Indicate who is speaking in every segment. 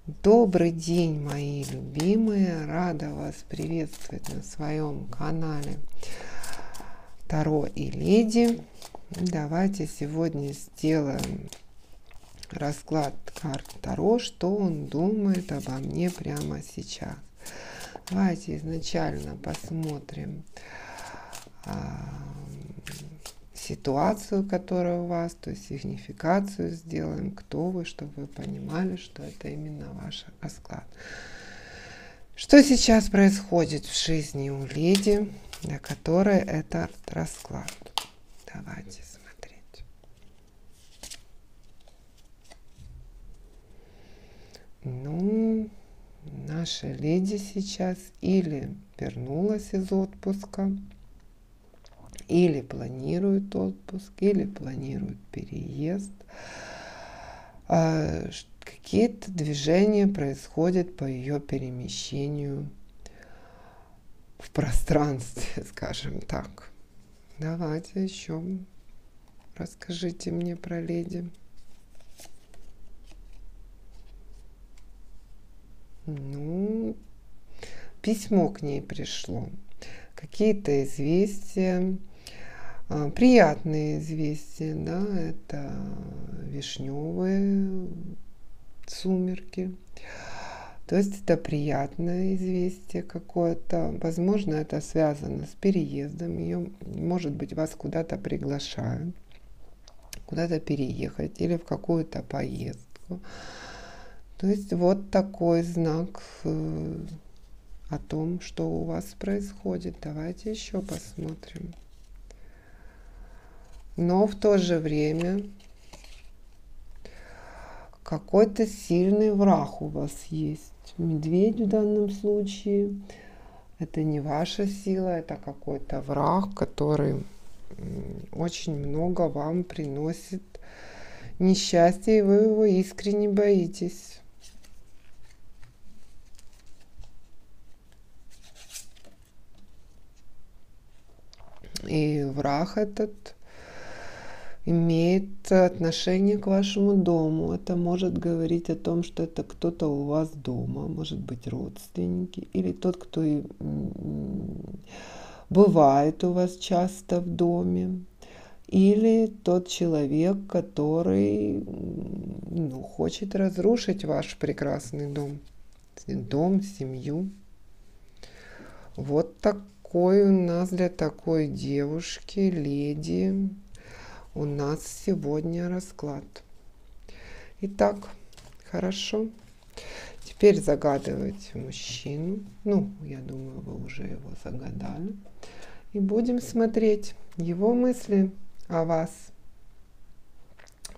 Speaker 1: Добрый день, мои любимые! Рада вас приветствовать на своем канале Таро и Леди. Давайте сегодня сделаем расклад карт Таро, что он думает обо мне прямо сейчас. Давайте изначально посмотрим ситуацию, которая у вас, то есть сигнификацию сделаем, кто вы, чтобы вы понимали, что это именно ваш расклад. Что сейчас происходит в жизни у леди, для которой этот расклад? Давайте смотреть. Наша леди сейчас или вернулась из отпуска, или планирует отпуск, или планирует переезд. Какие-то движения происходят по ее перемещению в пространстве, скажем так. Давайте еще расскажите мне про леди. Письмо к ней пришло. Какие-то известия, приятные известия, да, это вишневые сумерки. То есть это приятное известие какое-то. Возможно, это связано с переездом. Может быть, вас куда-то приглашают, куда-то переехать или в какую-то поездку. То есть вот такой знак о том, что у вас происходит. Давайте еще посмотрим. Но в то же время какой-то сильный враг у вас есть. Медведь в данном случае. Это не ваша сила, это какой-то враг, который очень много вам приносит несчастья, и вы его искренне боитесь. И враг этот имеет отношение к вашему дому. Это может говорить о том, что это кто-то у вас дома, может быть родственники, или тот, кто бывает у вас часто в доме, или тот человек, который хочет разрушить ваш прекрасный дом, семью. Вот такой у нас для такой девушки, леди, у нас сегодня расклад. Итак, хорошо. Теперь загадывайте мужчину. Я думаю, вы уже его загадали. И будем смотреть его мысли о вас.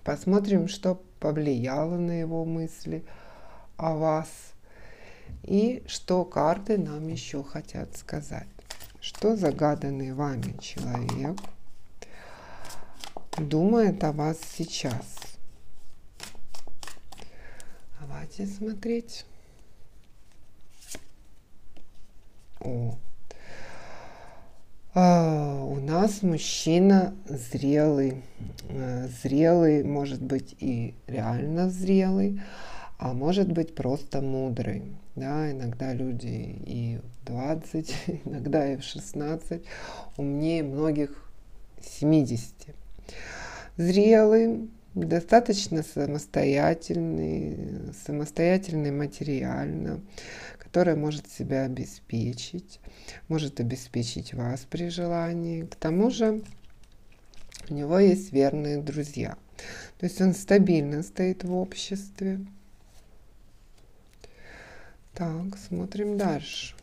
Speaker 1: Посмотрим, что повлияло на его мысли о вас. И что карты нам еще хотят сказать. Что загаданный вами человек думает о вас сейчас. Давайте смотреть. У нас мужчина зрелый, может быть и реально зрелый, а может быть просто мудрый. Да, иногда люди и в 20, иногда и в 16 умнее многих 70. Зрелый, достаточно самостоятельный материально, который может себя обеспечить, может обеспечить вас при желании. К тому же у него есть верные друзья. То есть он стабильно стоит в обществе. Так, смотрим дальше.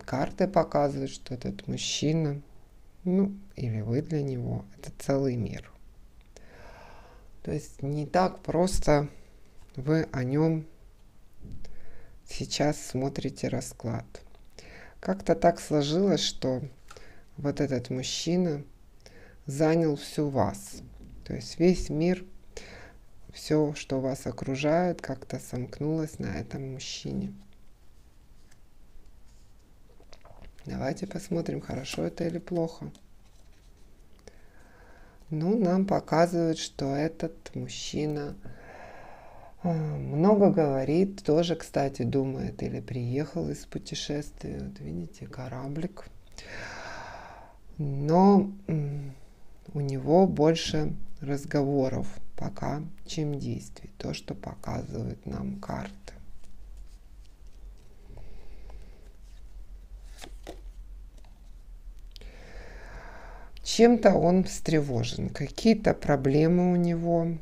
Speaker 1: Карты показывают, что этот мужчина, или вы для него, это целый мир. То есть не так просто вы о нем сейчас смотрите расклад. Как-то так сложилось, что вот этот мужчина занял всю вас. То есть весь мир, все, что вас окружает, как-то сомкнулось на этом мужчине. Давайте посмотрим, хорошо это или плохо. Ну, нам показывает, что этот мужчина много говорит, тоже, кстати, думает или приехал из путешествия. Вот видите, кораблик. Но у него больше разговоров пока, чем действий. То, что показывают нам карты. Чем-то он встревожен, какие-то проблемы у него,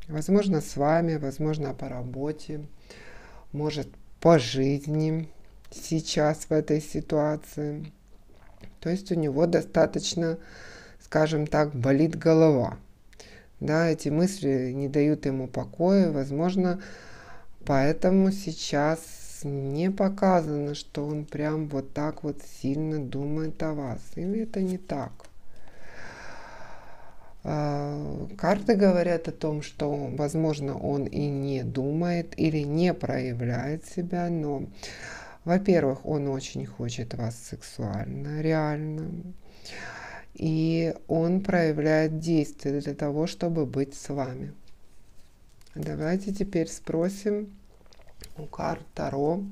Speaker 1: возможно, с вами, возможно, по работе, может, по жизни сейчас в этой ситуации. То есть у него достаточно, скажем так, болит голова. Да, эти мысли не дают ему покоя, возможно, поэтому сейчас не показано, что он прям вот так вот сильно думает о вас. Или это не так? Карты говорят о том, что, возможно, он и не думает или не проявляет себя, но, во-первых, он очень хочет вас сексуально, реально, и он проявляет действия для того, чтобы быть с вами. Давайте теперь спросим у карт Таро,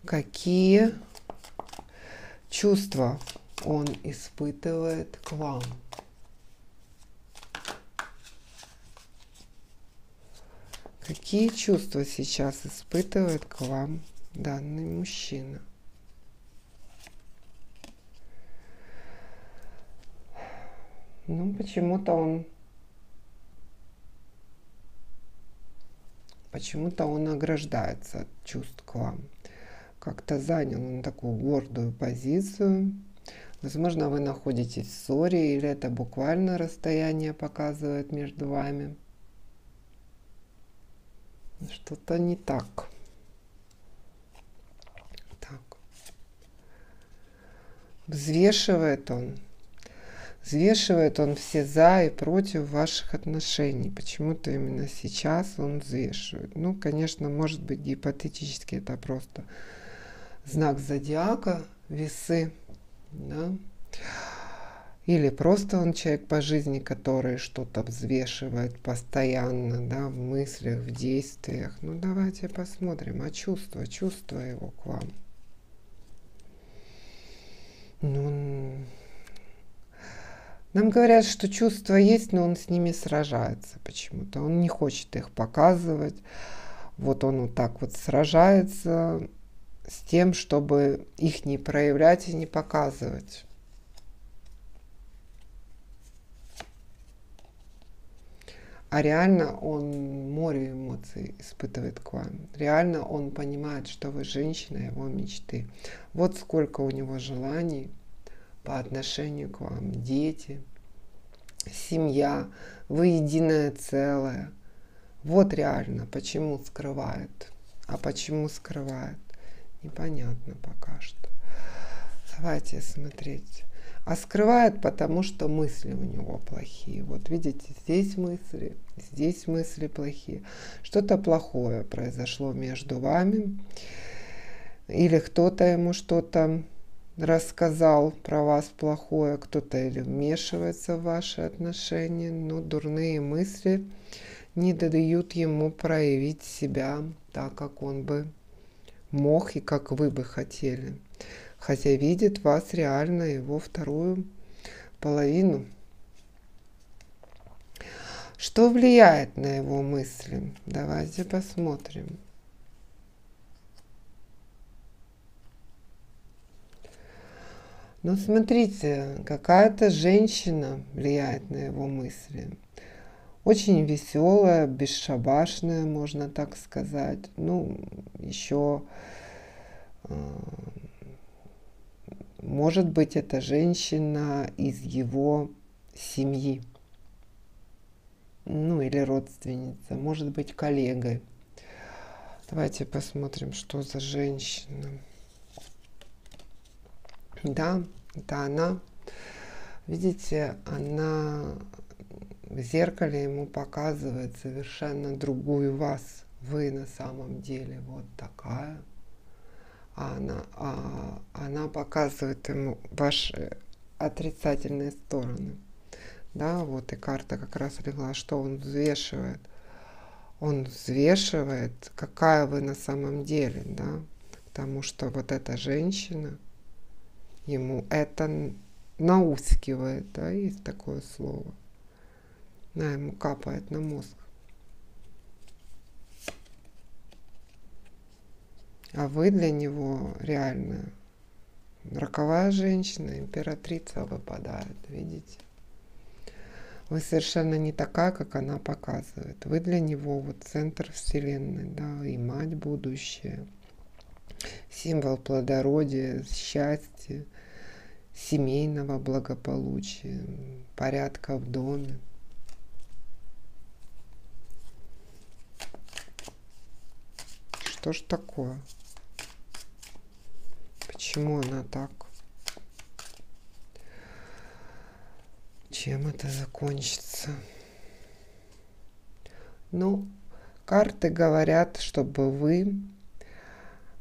Speaker 1: какие чувства он испытывает к вам. Какие чувства сейчас испытывает к вам данный мужчина? Ну, почему-то он ограждается от чувств к вам. Как-то занял он такую гордую позицию. Возможно, вы находитесь в ссоре, или это буквально расстояние показывает между вами. Что-то не так. Так. Взвешивает он все за и против ваших отношений. Почему-то именно сейчас он взвешивает. Ну, конечно, может быть, гипотетически это просто знак зодиака, весы, да? Или просто он человек по жизни, который что-то взвешивает постоянно, да, в мыслях, в действиях. Ну, давайте посмотрим, а чувства его к вам. Ну, нам говорят, что чувства есть, но он с ними сражается почему-то. Он не хочет их показывать. Вот он вот так вот сражается с тем, чтобы их не проявлять и не показывать. А реально он море эмоций испытывает к вам. Реально он понимает, что вы женщина его мечты. Вот сколько у него желаний по отношению к вам. Дети, семья, вы единое целое. Вот реально, почему скрывает. А почему скрывает? Непонятно пока что. Давайте смотреть. А скрывает, потому что мысли у него плохие. Вот видите, здесь мысли плохие. Что-то плохое произошло между вами. Или кто-то ему что-то рассказал про вас плохое, кто-то или вмешивается в ваши отношения, но дурные мысли не дают ему проявить себя так, как он бы мог и как вы бы хотели. Хотя видит вас реально, его вторую половину. Что влияет на его мысли? Давайте посмотрим. Ну, смотрите, какая-то женщина влияет на его мысли. Очень веселая, бесшабашная, можно так сказать. Ну, еще может быть, это женщина из его семьи. Ну, или родственница. Может быть, коллегой. Давайте посмотрим, что за женщина. Да, это она. Видите, она в зеркале ему показывает совершенно другую вас. Вы на самом деле вот такая. А она показывает ему ваши отрицательные стороны. да, вот и карта как раз легла, что он взвешивает. Он взвешивает, какая вы на самом деле, да, потому что вот эта женщина, ему это наускивает, да, есть такое слово, да, ему капает на мозг. А вы для него реально роковая женщина, императрица выпадает, видите? Вы совершенно не такая, как она показывает. Вы для него вот центр вселенной, да, и мать будущая, символ плодородия, счастья, семейного благополучия, порядка в доме. Что ж такое? Почему она так? Чем это закончится? Ну, карты говорят, чтобы вы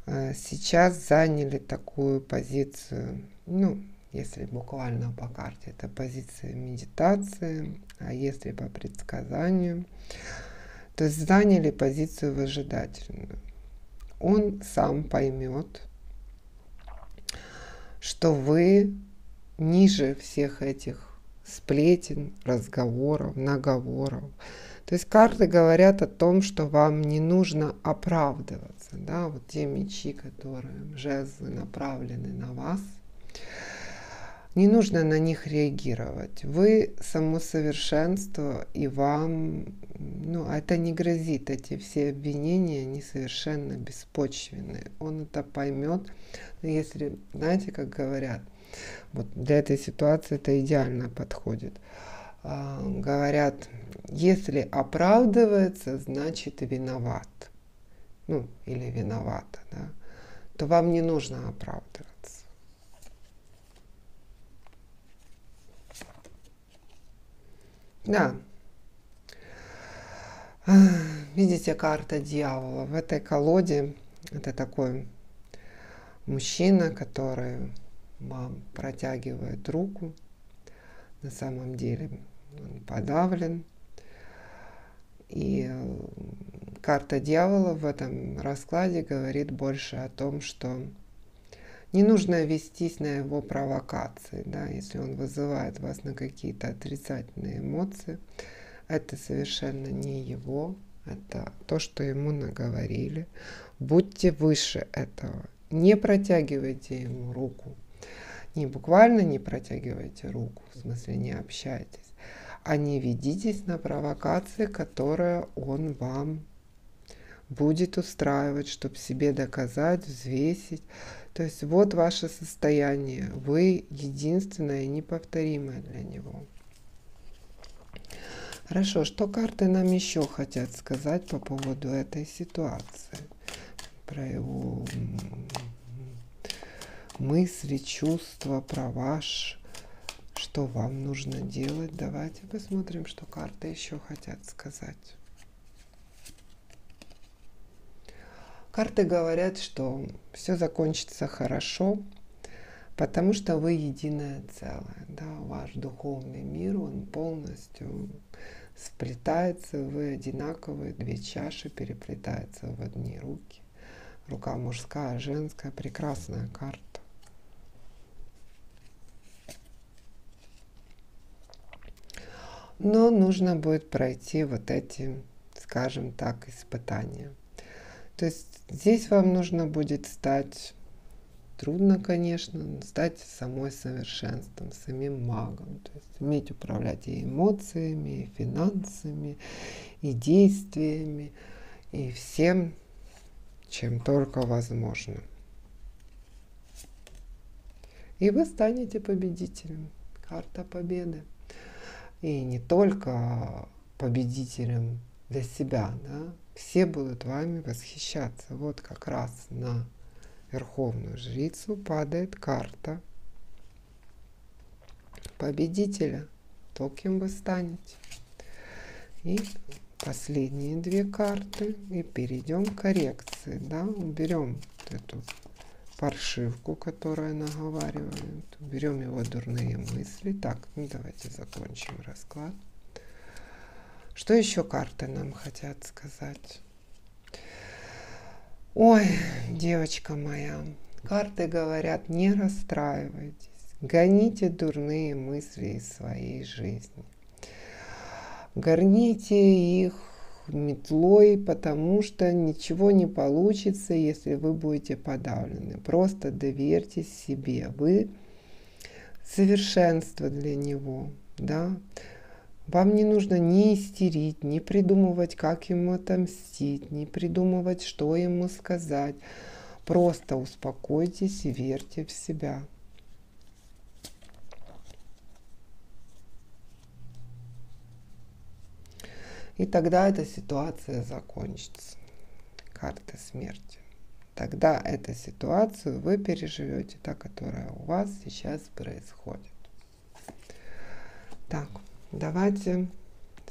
Speaker 1: сейчас заняли такую позицию, ну, если буквально по карте, это позиция медитации, а если по предсказанию, то есть заняли позицию выжидательную. Он сам поймет, что вы ниже всех этих сплетен, разговоров, наговоров. То есть карты говорят о том, что вам не нужно оправдываться. Да? Вот те мечи, которые жезлы направлены на вас, не нужно на них реагировать. Вы само совершенство, и вам, ну, это не грозит. Эти все обвинения, они совершенно беспочвенные. Он это поймет, если, знаете, как говорят, вот для этой ситуации это идеально подходит. Говорят, если оправдывается, значит виноват. Ну, или виновата, да, то вам не нужно оправдываться. Да. Видите, карта дьявола. В этой колоде это такой мужчина, который вам протягивает руку. На самом деле он подавлен. И карта дьявола в этом раскладе говорит больше о том, что не нужно вестись на его провокации, да, если он вызывает вас на какие-то отрицательные эмоции. Это совершенно не его, это то, что ему наговорили. Будьте выше этого. Не протягивайте ему руку. Не буквально не протягивайте руку, в смысле не общайтесь, а не ведитесь на провокации, которые он вам будет устраивать, чтобы себе доказать, взвесить. То есть вот ваше состояние. Вы единственное и неповторимое для него. Хорошо, что карты нам еще хотят сказать по поводу этой ситуации? Про его мысли, чувства, про что вам нужно делать. Давайте посмотрим, что карты еще хотят сказать. Карты говорят, что все закончится хорошо, потому что вы единое целое. Да? Ваш духовный мир, он полностью сплетается, вы одинаковые, две чаши переплетаются в одни руки. Рука мужская, женская, прекрасная карта. Но нужно будет пройти вот эти, скажем так, испытания. То есть здесь вам нужно будет стать, трудно, конечно, стать самой совершенством, самим магом. То есть уметь управлять и эмоциями, и финансами, и действиями, и всем, чем только возможно. И вы станете победителем. Карта победы. И не только победителем для себя, да? Все будут вами восхищаться. Вот как раз на Верховную Жрицу падает карта победителя, то, кем вы станете. И последние две карты, и перейдем к коррекции, да? Уберем эту паршивку, которая наговаривает. Уберем его дурные мысли. Так, ну давайте закончим расклад. Что еще карты нам хотят сказать? Ой, девочка моя, карты говорят, не расстраивайтесь, гоните дурные мысли из своей жизни. Горните их метлой, потому что ничего не получится, если вы будете подавлены. Просто доверьтесь себе. Вы совершенство для него, да. Вам не нужно ни истерить, ни придумывать, как ему отомстить, ни придумывать, что ему сказать. Просто успокойтесь и верьте в себя. И тогда эта ситуация закончится. Карта смерти. Тогда эту ситуацию вы переживете, та, которая у вас сейчас происходит. Так, давайте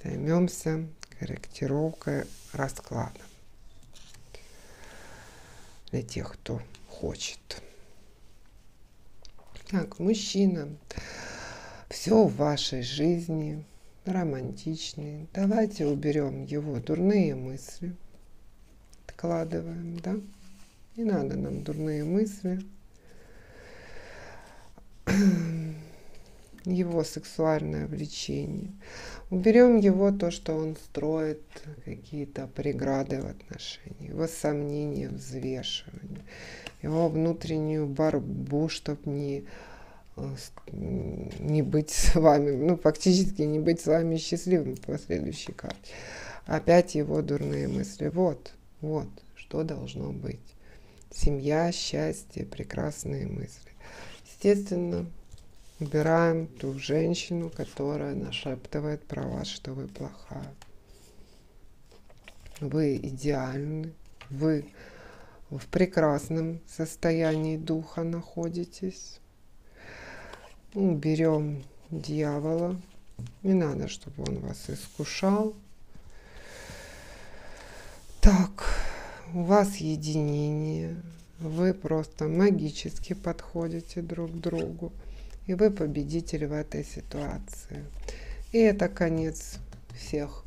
Speaker 1: займемся корректировкой расклада. Для тех, кто хочет. Так, мужчина. Все в вашей жизни романтичный. Давайте уберем его дурные мысли. Откладываем, да? Не надо нам дурные мысли. Его сексуальное влечение. Уберем его то, что он строит какие-то преграды в отношениях, его сомнения, взвешивания, его внутреннюю борьбу, чтобы не быть с вами, ну, фактически не быть с вами счастливым по следующей карте. Опять его дурные мысли. Вот, что должно быть. Семья, счастье, прекрасные мысли. Естественно, убираем ту женщину, которая нашептывает про вас, что вы плохая. Вы идеальны, вы в прекрасном состоянии духа находитесь. Уберем дьявола. Не надо, чтобы он вас искушал. Так, у вас единение. Вы просто магически подходите друг к другу. И вы победитель в этой ситуации. И это конец всех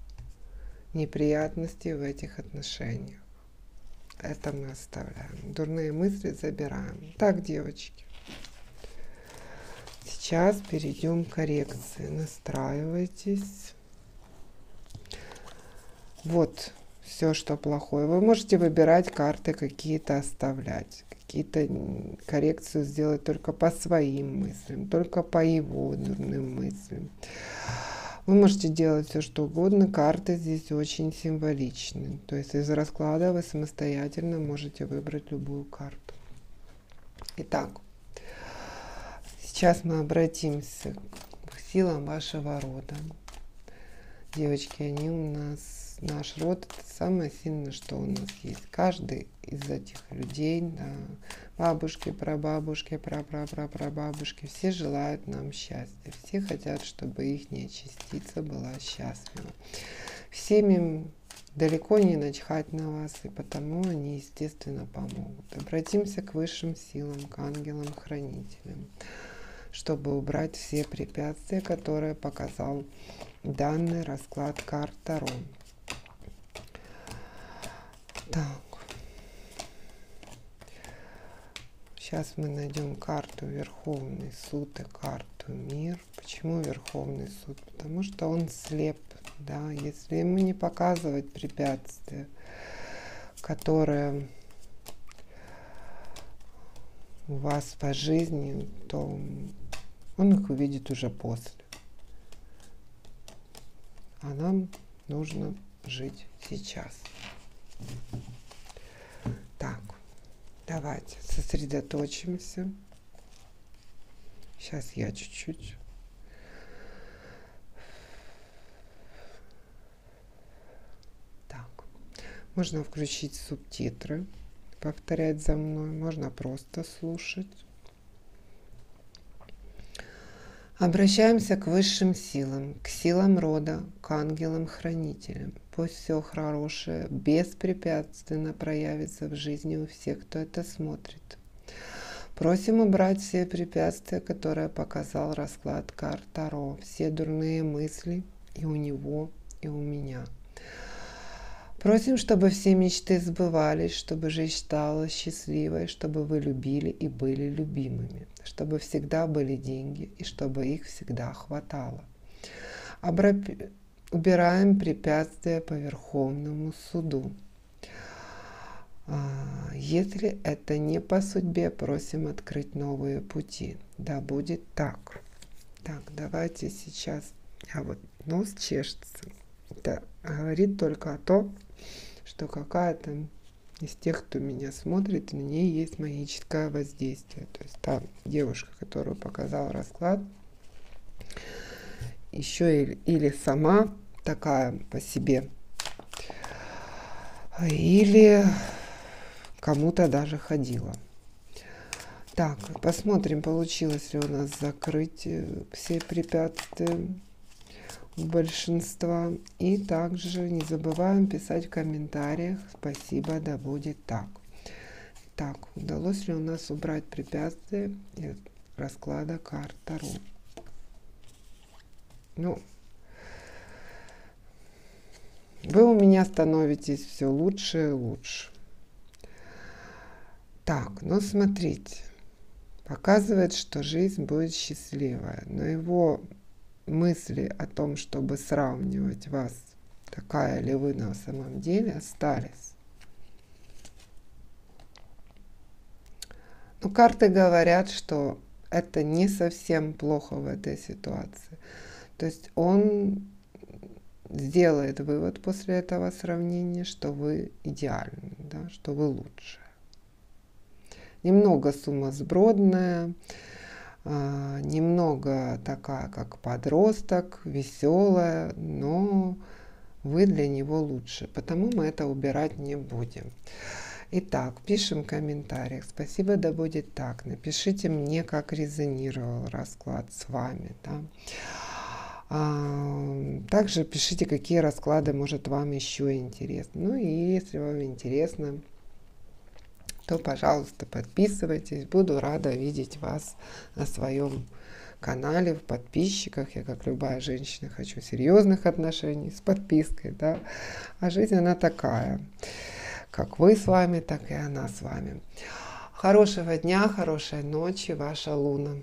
Speaker 1: неприятностей в этих отношениях. Это мы оставляем. Дурные мысли забираем. Так, девочки. Сейчас перейдем к коррекции. Настраивайтесь. Вот все, что плохое. Вы можете выбирать карты, какие-то оставлять. Какие-то коррекцию сделать только по своим мыслям, только по его дурным мыслям. Вы можете делать все, что угодно. Карты здесь очень символичны. То есть из расклада вы самостоятельно можете выбрать любую карту. Итак, сейчас мы обратимся к силам вашего рода. Девочки, они у нас, наш род, это самое сильное, что у нас есть. Каждый из этих людей, да, бабушки, прабабушки, прапрапрапрабабушки, все желают нам счастья. Все хотят, чтобы их частица была счастлива. Всем им далеко не начхать на вас, и потому они, естественно, помогут. Обратимся к высшим силам, к ангелам-хранителям, чтобы убрать все препятствия, которые показал данный расклад карт Таро. Так. Сейчас мы найдем карту Верховный суд и карту Мир. Почему Верховный суд? Потому что он слеп. Да? Если ему не показывать препятствия, которые у вас по жизни, то он их увидит уже после. А нам нужно жить сейчас. Так, давайте сосредоточимся. Сейчас я чуть-чуть. Так, можно включить субтитры, повторять за мной, можно просто слушать. Обращаемся к высшим силам, к силам рода, к ангелам-хранителям. Пусть все хорошее беспрепятственно проявится в жизни у всех, кто это смотрит. Просим убрать все препятствия, которые показал расклад карт Таро, все дурные мысли и у него, и у меня. Просим, чтобы все мечты сбывались, чтобы жизнь стала счастливой, чтобы вы любили и были любимыми, чтобы всегда были деньги и чтобы их всегда хватало. Убираем препятствия по Верховному суду. Если это не по судьбе, просим открыть новые пути. Да будет так. Так, давайте сейчас. Вот нос чешется. Это говорит только о том, что какая-то из тех, кто меня смотрит, на ней есть магическое воздействие. То есть та девушка, которую показал расклад, еще или сама такая по себе, или кому-то даже ходила. Так, посмотрим, получилось ли у нас закрыть все препятствия у большинства. И также не забываем писать в комментариях «Спасибо, да будет так». Так, удалось ли у нас убрать препятствия из расклада карт Таро? Ну, вы у меня становитесь все лучше и лучше. Так, ну смотрите, показывает, что жизнь будет счастливая, но его мысли о том, чтобы сравнивать вас, такая ли вы на самом деле, остались. Но карты говорят, что это не совсем плохо в этой ситуации. То есть он сделает вывод после этого сравнения, что вы идеальны, да, что вы лучше. Немного сумасбродная, немного такая, как подросток, веселая, но вы для него лучше, потому мы это убирать не будем. Итак, пишем в комментариях. Спасибо, да будет так. Напишите мне, как резонировал расклад с вами. Да? Также пишите, какие расклады, может, вам еще интересны. Ну и если вам интересно, то, пожалуйста, подписывайтесь. Буду рада видеть вас на своем канале, в подписчиках. Я, как любая женщина, хочу серьезных отношений с подпиской. Да? А жизнь, она такая. Как вы с вами, так и она с вами. Хорошего дня, хорошей ночи, ваша Луна.